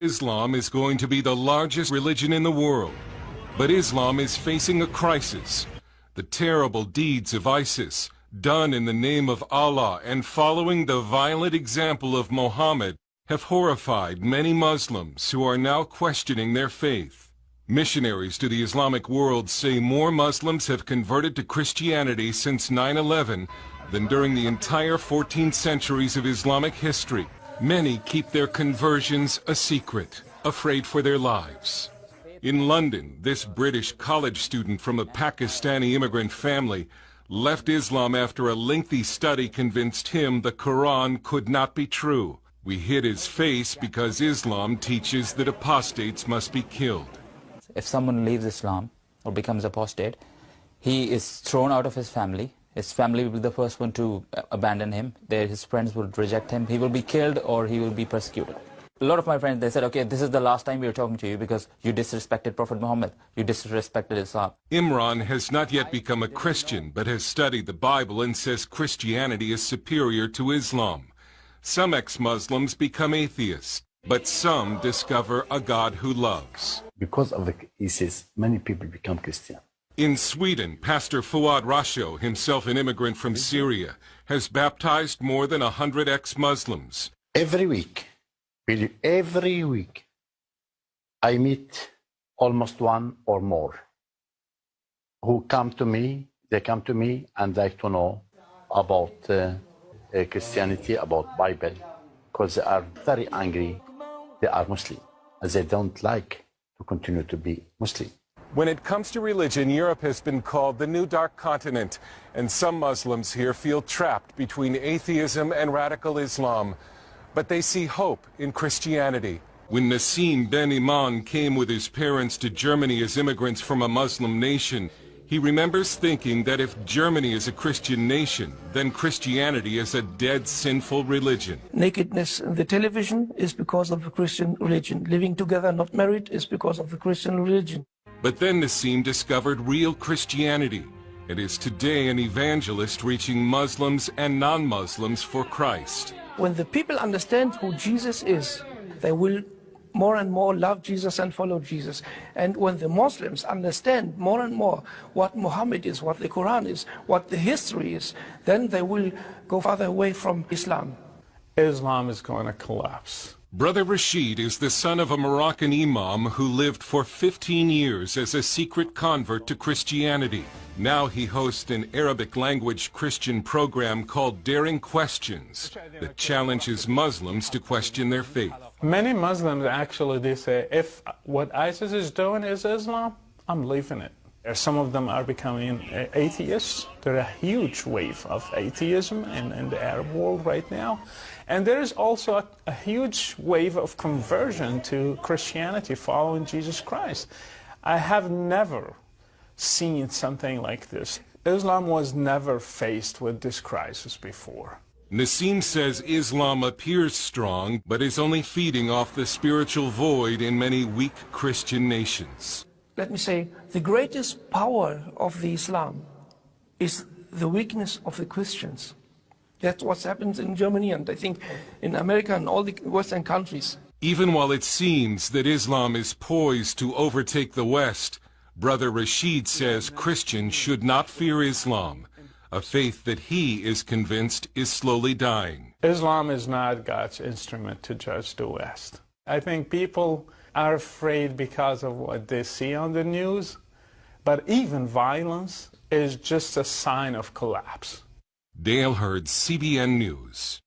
Islam is going to be the largest religion in the world, but Islam is facing a crisis. The terrible deeds of ISIS, done in the name of Allah and following the violent example of Muhammad, have horrified many Muslims who are now questioning their faith. Missionaries to the Islamic world say more Muslims have converted to Christianity since 9/11 than during the entire 14 centuries of Islamic history. Many keep their conversions a secret, afraid for their lives. In London, this British college student from a Pakistani immigrant family left Islam after a lengthy study convinced him the Quran could not be true. We hid his face because Islam teaches that apostates must be killed. If someone leaves Islam or becomes apostate, he is thrown out of his family. His family will be the first one to abandon him. His friends will reject him. He will be killed or he will be persecuted. A lot of my friends, they said, okay, this is the last time we are talking to you because you disrespected Prophet Muhammad. You disrespected Islam. Imran has not yet become a Christian, but has studied the Bible and says Christianity is superior to Islam. Some ex-Muslims become atheists, but some discover a God who loves. Because of ISIS, many people become Christian. In Sweden, Pastor Fuad Rasho, himself an immigrant from Syria, has baptized more than 100 ex-Muslims. Every week, I meet almost one or more who come to me. They come to me and like to know about Christianity, about Bible, because they are very angry. They are Muslim, as they don't like to continue to be Muslim. When it comes to religion, Europe has been called the new dark continent, and some Muslims here feel trapped between atheism and radical Islam. But they see hope in Christianity. When Nassim Ben Iman came with his parents to Germany as immigrants from a Muslim nation, he remembers thinking that if Germany is a Christian nation, then Christianity is a dead, sinful religion. Nakedness in the television is because of the Christian religion. Living together, not married, is because of the Christian religion. But then Nassim discovered real Christianity and is today an evangelist reaching Muslims and non-Muslims for Christ. When the people understand who Jesus is, they will more and more love Jesus and follow Jesus. And when the Muslims understand more and more what Muhammad is, what the Quran is, what the history is, then they will go farther away from Islam. Islam is going to collapse. Brother Rashid is the son of a Moroccan imam who lived for 15 years as a secret convert to Christianity. Now he hosts an Arabic-language Christian program called Daring Questions that challenges Muslims to question their faith. Many Muslims actually, they say, if what ISIS is doing is Islam, I'm leaving it. Some of them are becoming atheists. There's a huge wave of atheism in the Arab world right now. And there is also a huge wave of conversion to Christianity following Jesus Christ. I have never seen something like this. Islam was never faced with this crisis before. Nassim says Islam appears strong, but is only feeding off the spiritual void in many weak Christian nations. Let me say, the greatest power of the Islam is the weakness of the Christians. That's what happens in Germany and I think in America and all the Western countries. Even while it seems that Islam is poised to overtake the West, Brother Rashid says Christians should not fear Islam, a faith that he is convinced is slowly dying. Islam is not God's instrument to judge the West. I think people are afraid because of what they see on the news, but even violence is just a sign of collapse. Dale Hurd, CBN News.